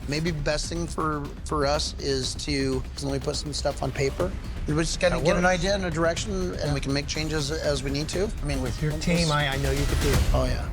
Maybe the best thing for us is to let me put some stuff on paper. We just kind of get an idea and a direction, and we can make changes as we need to. I mean, with your team, I know you could do it. Oh, yeah.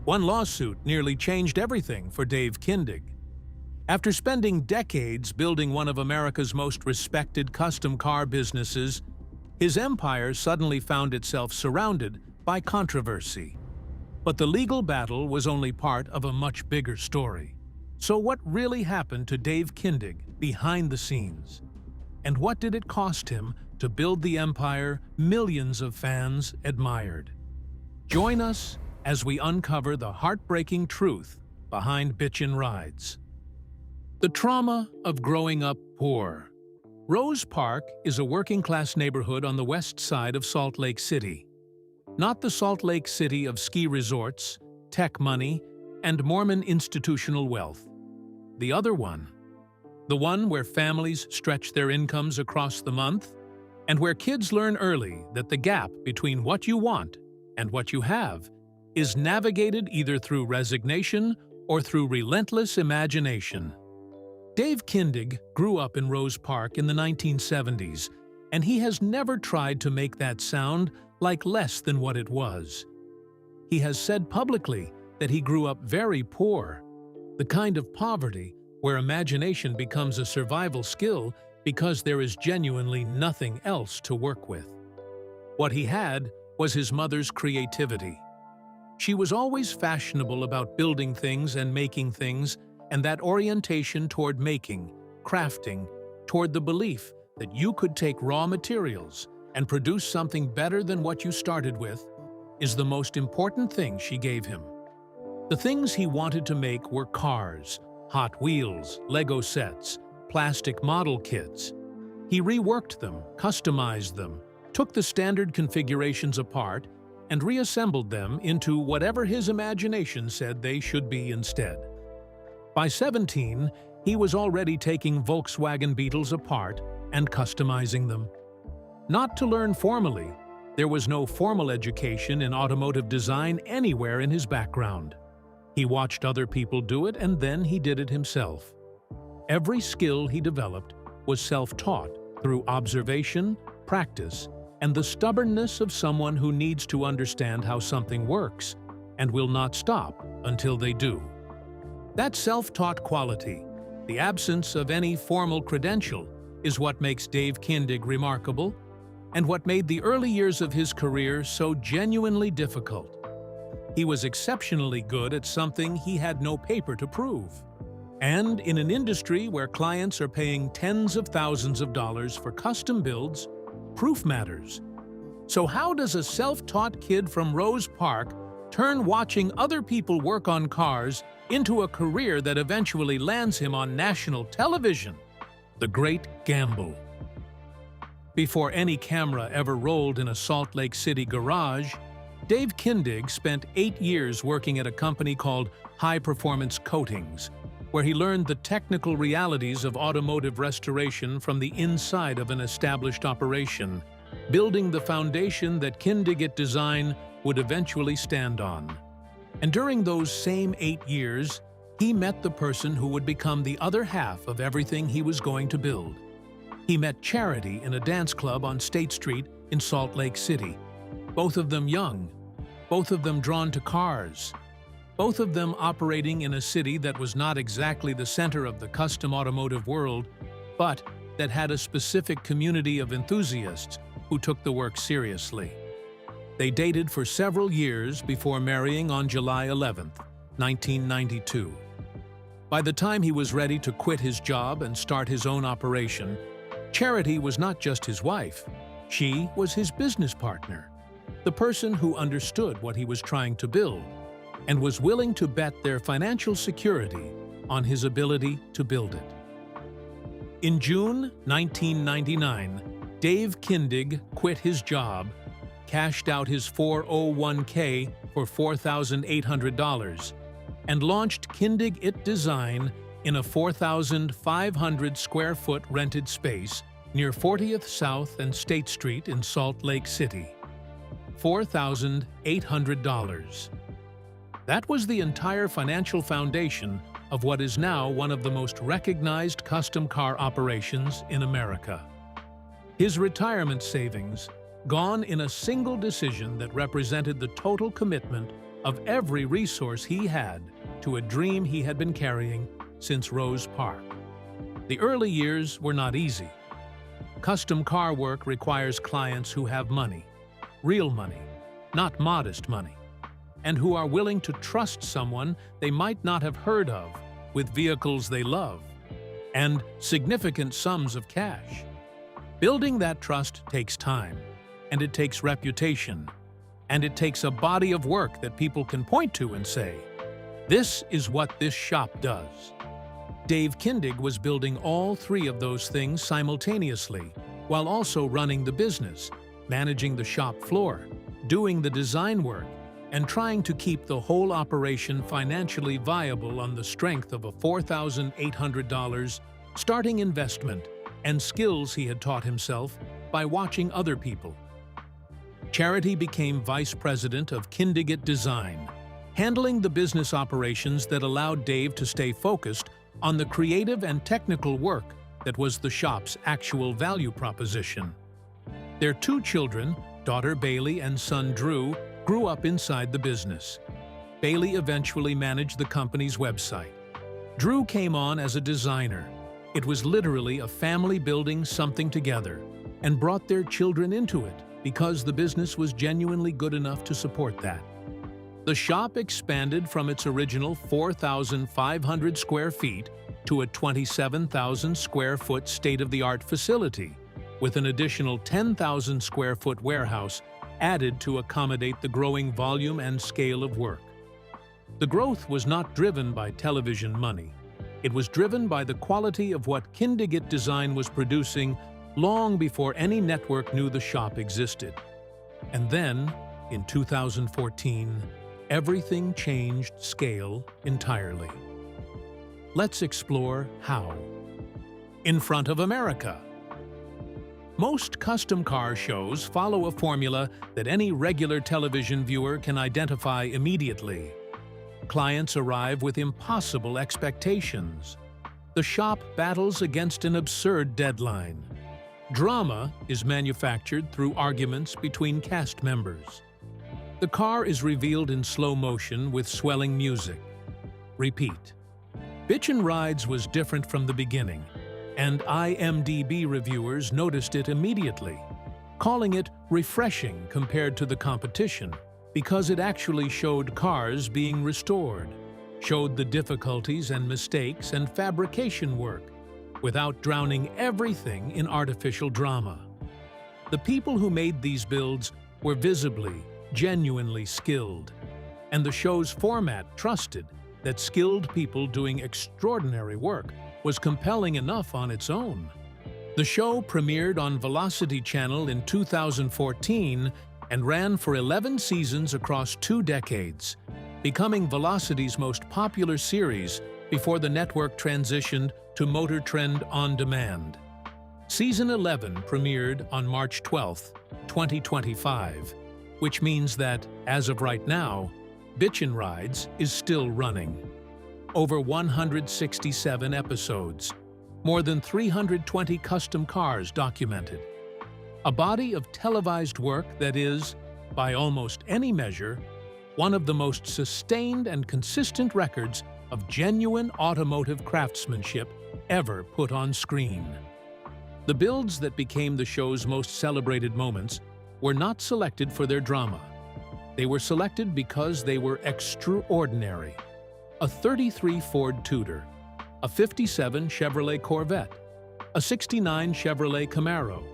One lawsuit nearly changed everything for Dave Kindig. After spending decades building one of America's most respected custom car businesses, his empire suddenly found itself surrounded by controversy. But the legal battle was only part of a much bigger story. So what really happened to Dave Kindig behind the scenes? And what did it cost him to build the empire millions of fans admired? Join us as we uncover the heartbreaking truth behind Bitchin Rides. The trauma of growing up poor. Rose Park is a working-class neighborhood on the west side of Salt Lake City. Not the Salt Lake City of ski resorts, tech money, and Mormon institutional wealth. The other one. The one where families stretch their incomes across the month, and where kids learn early that the gap between what you want and what you have is navigated either through resignation or through relentless imagination. Dave Kindig grew up in Rose Park in the 1970s, and he has never tried to make that sound like less than what it was. He has said publicly that he grew up very poor, the kind of poverty where imagination becomes a survival skill because there is genuinely nothing else to work with. What he had was his mother's creativity. She was always fashionable about building things and making things, and that orientation toward making, crafting, toward the belief that you could take raw materials and produce something better than what you started with, is the most important thing she gave him. The things he wanted to make were cars, Hot Wheels, Lego sets, plastic model kits. He reworked them, customized them, took the standard configurations apart, and reassembled them into whatever his imagination said they should be instead. By 17, he was already taking Volkswagen Beetles apart and customizing them. Not to learn formally, there was no formal education in automotive design anywhere in his background. He watched other people do it, and then he did it himself. Every skill he developed was self-taught through observation, practice, and the stubbornness of someone who needs to understand how something works and will not stop until they do. That self-taught quality, the absence of any formal credential, is what makes Dave Kindig remarkable and what made the early years of his career so genuinely difficult. He was exceptionally good at something he had no paper to prove. And in an industry where clients are paying tens of thousands of dollars for custom builds, proof matters. So how does a self-taught kid from Rose Park turn watching other people work on cars into a career that eventually lands him on national television? The great gamble. Before any camera ever rolled in a Salt Lake City garage, Dave Kindig spent 8 years working at a company called High Performance Coatings, where he learned the technical realities of automotive restoration from the inside of an established operation, building the foundation that Kindig Design would eventually stand on. And during those same 8 years, he met the person who would become the other half of everything he was going to build. He met Charity in a dance club on State Street in Salt Lake City. Both of them young, both of them drawn to cars, both of them operating in a city that was not exactly the center of the custom automotive world, but that had a specific community of enthusiasts who took the work seriously. They dated for several years before marrying on July 11, 1992. By the time he was ready to quit his job and start his own operation, Charity was not just his wife, she was his business partner, the person who understood what he was trying to build and was willing to bet their financial security on his ability to build it. In June 1999, Dave Kindig quit his job, cashed out his 401k for $4,800, and launched Kindig Design in a 4,500 square foot rented space near 40th South and State Street in Salt Lake City. $4,800. That was the entire financial foundation of what is now one of the most recognized custom car operations in America. His retirement savings, gone in a single decision that represented the total commitment of every resource he had to a dream he had been carrying since Rose Park. The early years were not easy. Custom car work requires clients who have money, real money, not modest money, and who are willing to trust someone they might not have heard of with vehicles they love and significant sums of cash. Building that trust takes time, and it takes reputation, and it takes a body of work that people can point to and say, "This is what this shop does." Dave Kindig was building all three of those things simultaneously, while also running the business, managing the shop floor, doing the design work, and trying to keep the whole operation financially viable on the strength of a $4,800 starting investment and skills he had taught himself by watching other people. Charity became vice president of Kindig Design, handling the business operations that allowed Dave to stay focused on the creative and technical work that was the shop's actual value proposition. Their two children, daughter Bailey and son Drew, grew up inside the business. Bailey eventually managed the company's website. Drew came on as a designer. It was literally a family building something together, and brought their children into it because the business was genuinely good enough to support that. The shop expanded from its original 4,500 square feet to a 27,000 square foot state-of-the-art facility, with an additional 10,000 square foot warehouse added to accommodate the growing volume and scale of work. The growth was not driven by television money. It was driven by the quality of what Kindig Design was producing long before any network knew the shop existed. And then, in 2014, everything changed scale entirely. Let's explore how. In front of America. Most custom car shows follow a formula that any regular television viewer can identify immediately. Clients arrive with impossible expectations. The shop battles against an absurd deadline. Drama is manufactured through arguments between cast members. The car is revealed in slow motion with swelling music. Repeat. Bitchin Rides was different from the beginning, and IMDb reviewers noticed it immediately, calling it refreshing compared to the competition, because it actually showed cars being restored, showed the difficulties and mistakes and fabrication work, without drowning everything in artificial drama. The people who made these builds were visibly, genuinely skilled, and the show's format trusted that skilled people doing extraordinary work was compelling enough on its own. The show premiered on Velocity Channel in 2014 and ran for 11 seasons across 2 decades, becoming Velocity's most popular series before the network transitioned to Motor Trend On Demand. Season 11 premiered on March 12, 2025, which means that, as of right now, Bitchin Rides is still running. Over 167 episodes, more than 320 custom cars documented. A body of televised work that is, by almost any measure, one of the most sustained and consistent records of genuine automotive craftsmanship ever put on screen. The builds that became the show's most celebrated moments were not selected for their drama. They were selected because they were extraordinary. A 33 Ford Tudor, a 57 Chevrolet Corvette, a 69 Chevrolet Camaro,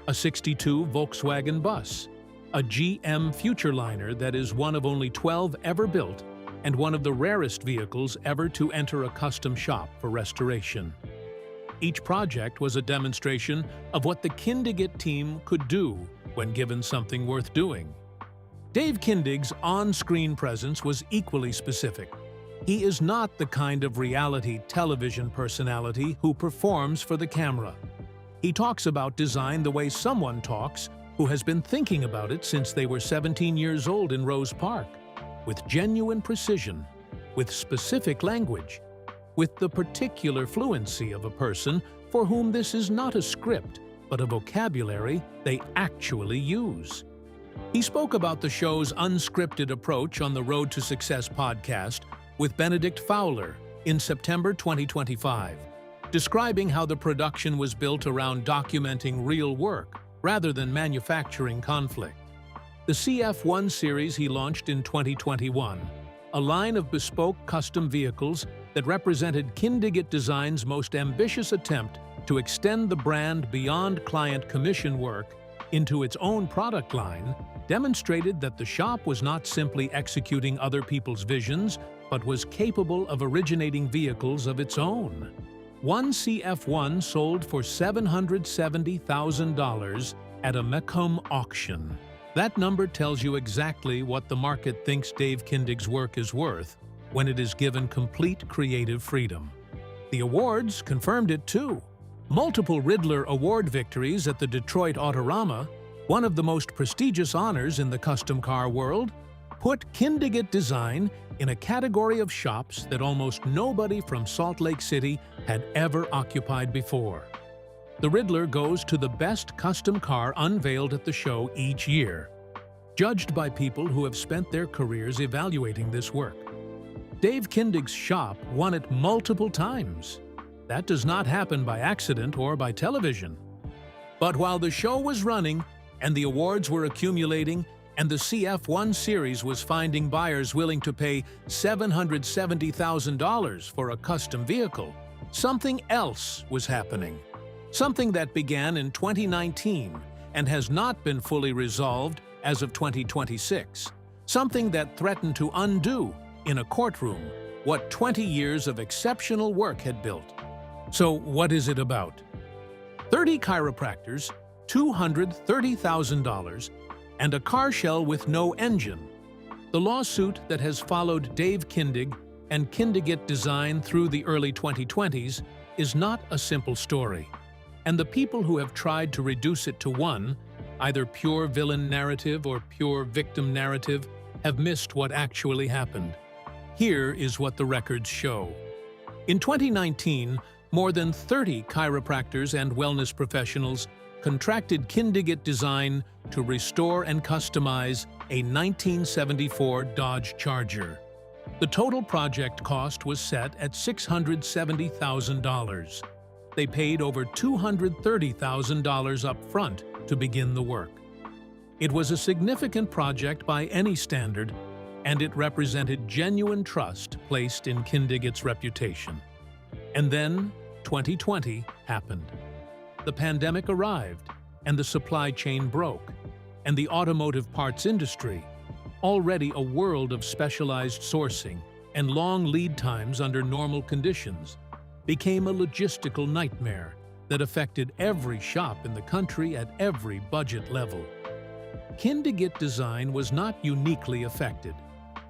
a 62 Volkswagen bus, a GM Futureliner that is one of only 12 ever built and one of the rarest vehicles ever to enter a custom shop for restoration. Each project was a demonstration of what the Kindig team could do when given something worth doing. Dave Kindig's on-screen presence was equally specific. He is not the kind of reality television personality who performs for the camera. He talks about design the way someone talks who has been thinking about it since they were 17 years old in Rose Park, with genuine precision, with specific language, with the particular fluency of a person for whom this is not a script, but a vocabulary they actually use. He spoke about the show's unscripted approach on the Road to Success podcast with Benedict Fowler in September 2025, describing how the production was built around documenting real work rather than manufacturing conflict. The CF1 series he launched in 2021, a line of bespoke custom vehicles that represented Kindig Design's most ambitious attempt to extend the brand beyond client commission work into its own product line, demonstrated that the shop was not simply executing other people's visions, but was capable of originating vehicles of its own. One CF1 sold for $770,000 at a Macomb auction. That number tells you exactly what the market thinks Dave Kindig's work is worth when it is given complete creative freedom. The awards confirmed it too. Multiple Riddler Award victories at the Detroit Autorama, one of the most prestigious honors in the custom car world, put Kindig Design in a category of shops that almost nobody from Salt Lake City had ever occupied before. The Riddler goes to the best custom car unveiled at the show each year, judged by people who have spent their careers evaluating this work. Dave Kindig's shop won it multiple times. That does not happen by accident or by television. But while the show was running and the awards were accumulating and the CF1 series was finding buyers willing to pay $770,000 for a custom vehicle, something else was happening. Something that began in 2019 and has not been fully resolved as of 2026. Something that threatened to undo, in a courtroom, what 20 years of exceptional work had built. So what is it about? 30 chiropractors, $230,000, and a car shell with no engine. The lawsuit that has followed Dave Kindig and Kindig Design through the early 2020s is not a simple story. And the people who have tried to reduce it to one, either pure villain narrative or pure victim narrative, have missed what actually happened. Here is what the records show. In 2019, more than 30 chiropractors and wellness professionals contracted Kindig Design to restore and customize a 1974 Dodge Charger. The total project cost was set at $670,000. They paid over $230,000 up front to begin the work. It was a significant project by any standard, and it represented genuine trust placed in Kindig's reputation. And then 2020 happened. The pandemic arrived, and the supply chain broke, and the automotive parts industry, already a world of specialized sourcing and long lead times under normal conditions, became a logistical nightmare that affected every shop in the country at every budget level. Kindig Design was not uniquely affected.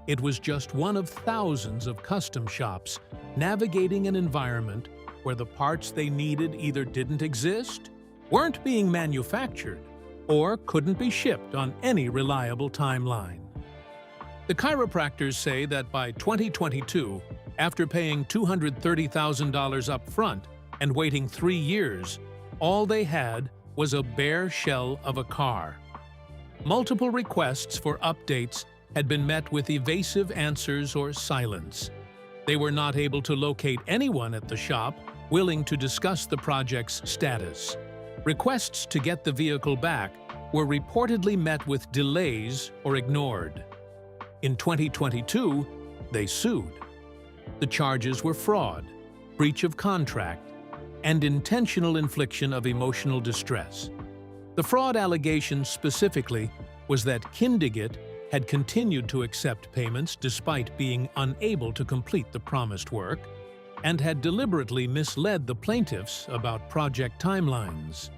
It was just one of thousands of custom shops navigating an environment where the parts they needed either didn't exist, weren't being manufactured, or couldn't be shipped on any reliable timeline. The chiropractors say that by 2022, after paying $230,000 up front and waiting 3 years, all they had was a bare shell of a car. Multiple requests for updates had been met with evasive answers or silence. They were not able to locate anyone at the shop willing to discuss the project's status. Requests to get the vehicle back were reportedly met with delays or ignored. In 2022, they sued. The charges were fraud, breach of contract, and intentional infliction of emotional distress. The fraud allegation specifically was that Kindig had continued to accept payments despite being unable to complete the promised work, and had deliberately misled the plaintiffs about project timelines.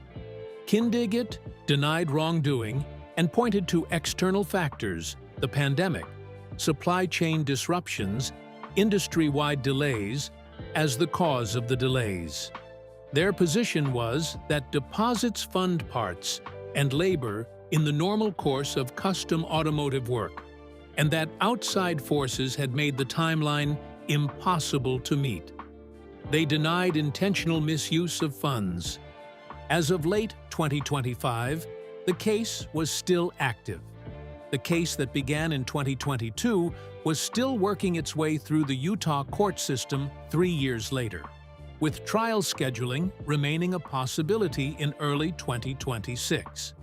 Kindig denied wrongdoing and pointed to external factors, the pandemic, supply chain disruptions, industry-wide delays, as the cause of the delays. Their position was that deposits fund parts and labor in the normal course of custom automotive work, and that outside forces had made the timeline impossible to meet. They denied intentional misuse of funds. As of late 2025, the case was still active. The case that began in 2022 was still working its way through the Utah court system 3 years later, with trial scheduling remaining a possibility in early 2026.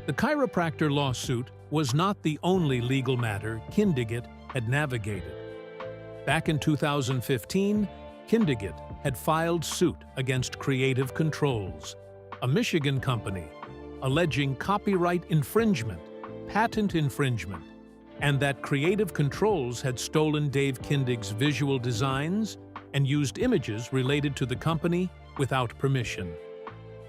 The chiropractor lawsuit was not the only legal matter Kindig had navigated. Back in 2015, Kindig had filed suit against Creative Controls, a Michigan company, alleging copyright infringement, patent infringement, and that Creative Controls had stolen Dave Kindig's visual designs and used images related to the company without permission.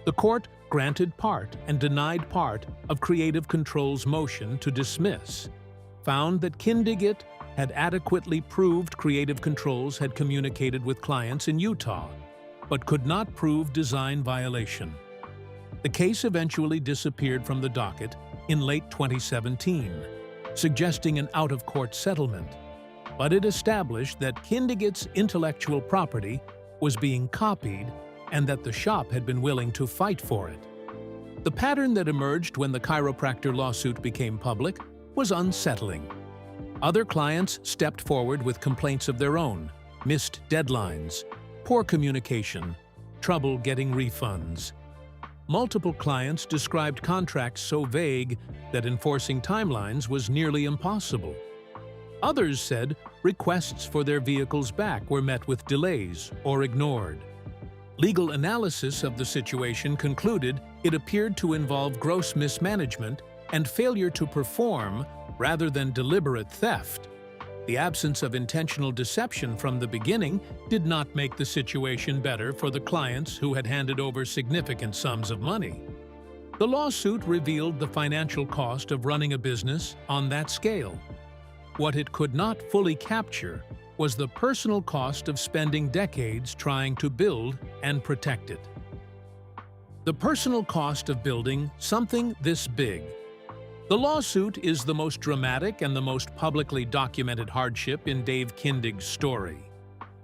The court granted part and denied part of Creative Controls' motion to dismiss, found that Kindig had adequately proved Creative Controls had communicated with clients in Utah, but could not prove design violation. The case eventually disappeared from the docket in late 2017, suggesting an out-of-court settlement, but it established that Kindig's intellectual property was being copied and that the shop had been willing to fight for it. The pattern that emerged when the chiropractor lawsuit became public was unsettling. Other clients stepped forward with complaints of their own: missed deadlines, poor communication, trouble getting refunds. Multiple clients described contracts so vague that enforcing timelines was nearly impossible. Others said requests for their vehicles back were met with delays or ignored. Legal analysis of the situation concluded it appeared to involve gross mismanagement and failure to perform rather than deliberate theft. The absence of intentional deception from the beginning did not make the situation better for the clients who had handed over significant sums of money. The lawsuit revealed the financial cost of running a business on that scale. What it could not fully capture was the personal cost of spending decades trying to build and protect it. The personal cost of building something this big. The lawsuit is the most dramatic and the most publicly documented hardship in Dave Kindig's story.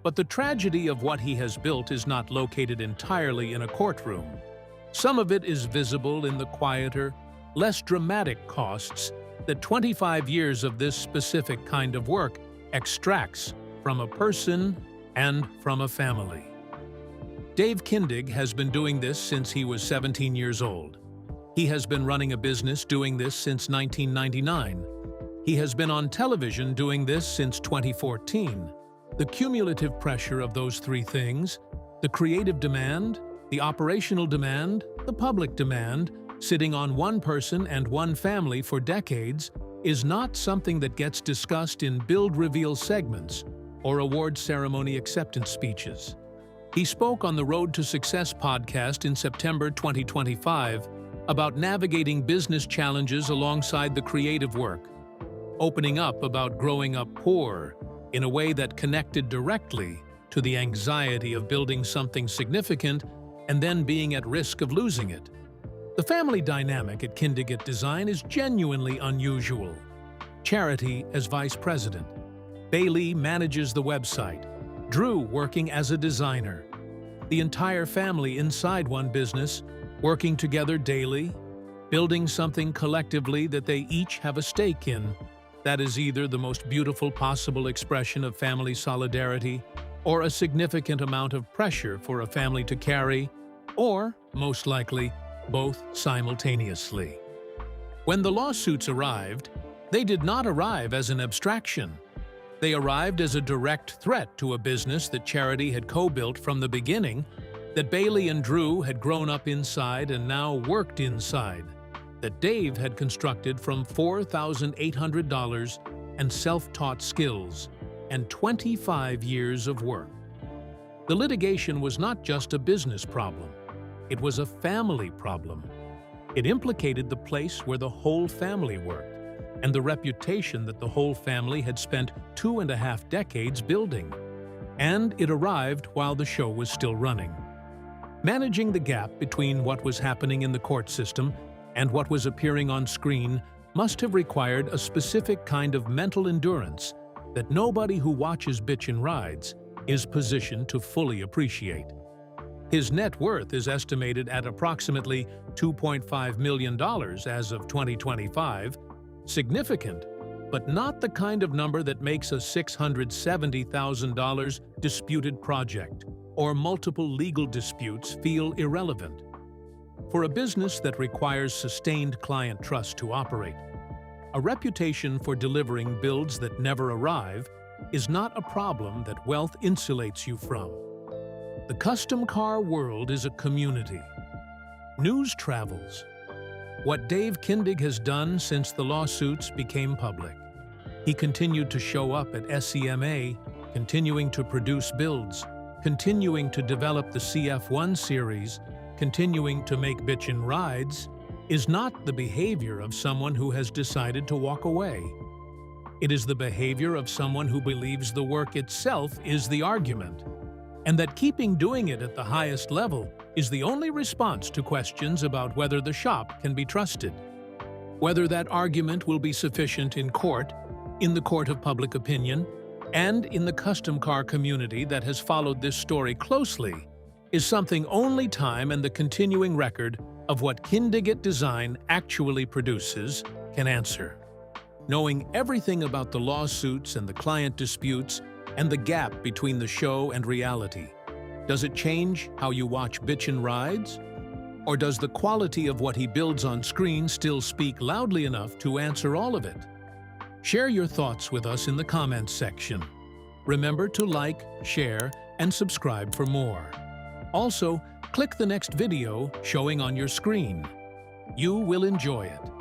But the tragedy of what he has built is not located entirely in a courtroom. Some of it is visible in the quieter, less dramatic costs that 25 years of this specific kind of work extracts from a person and from a family. Dave Kindig has been doing this since he was 17 years old. He has been running a business doing this since 1999. He has been on television doing this since 2014. The cumulative pressure of those three things, the creative demand, the operational demand, the public demand, sitting on one person and one family for decades, is not something that gets discussed in build-reveal segments or award ceremony acceptance speeches. He spoke on the Road to Success podcast in September 2025 about navigating business challenges alongside the creative work, opening up about growing up poor in a way that connected directly to the anxiety of building something significant and then being at risk of losing it. The family dynamic at Kindig Design is genuinely unusual. Charity as vice president, Bailey manages the website, Drew working as a designer. The entire family inside one business, working together daily, building something collectively that they each have a stake in. That is either the most beautiful possible expression of family solidarity or a significant amount of pressure for a family to carry, or, most likely, both simultaneously. When the lawsuits arrived, they did not arrive as an abstraction. They arrived as a direct threat to a business that Charity had co-built from the beginning, that Bailey and Drew had grown up inside and now worked inside, that Dave had constructed from $4,800 and self-taught skills and 25 years of work. The litigation was not just a business problem. It was a family problem. It implicated the place where the whole family worked and the reputation that the whole family had spent 2.5 decades building. And it arrived while the show was still running. Managing the gap between what was happening in the court system and what was appearing on screen must have required a specific kind of mental endurance that nobody who watches Bitchin Rides is positioned to fully appreciate. His net worth is estimated at approximately $2.5 million as of 2025, significant, but not the kind of number that makes a $670,000 disputed project or multiple legal disputes feel irrelevant. For a business that requires sustained client trust to operate, a reputation for delivering builds that never arrive is not a problem that wealth insulates you from. The custom car world is a community. News travels. What Dave Kindig has done since the lawsuits became public. He continued to show up at SEMA, continuing to produce builds, continuing to develop the CF1 series, continuing to make Bitchin Rides, is not the behavior of someone who has decided to walk away. It is the behavior of someone who believes the work itself is the argument, and that keeping doing it at the highest level is the only response to questions about whether the shop can be trusted. Whether that argument will be sufficient in court, in the court of public opinion, and in the custom car community that has followed this story closely, is something only time and the continuing record of what Kindig Design actually produces can answer. Knowing everything about the lawsuits and the client disputes and the gap between the show and reality, does it change how you watch Bitchin Rides? Or does the quality of what he builds on screen still speak loudly enough to answer all of it? Share your thoughts with us in the comments section. Remember to like, share, and subscribe for more. Also, click the next video showing on your screen. You will enjoy it.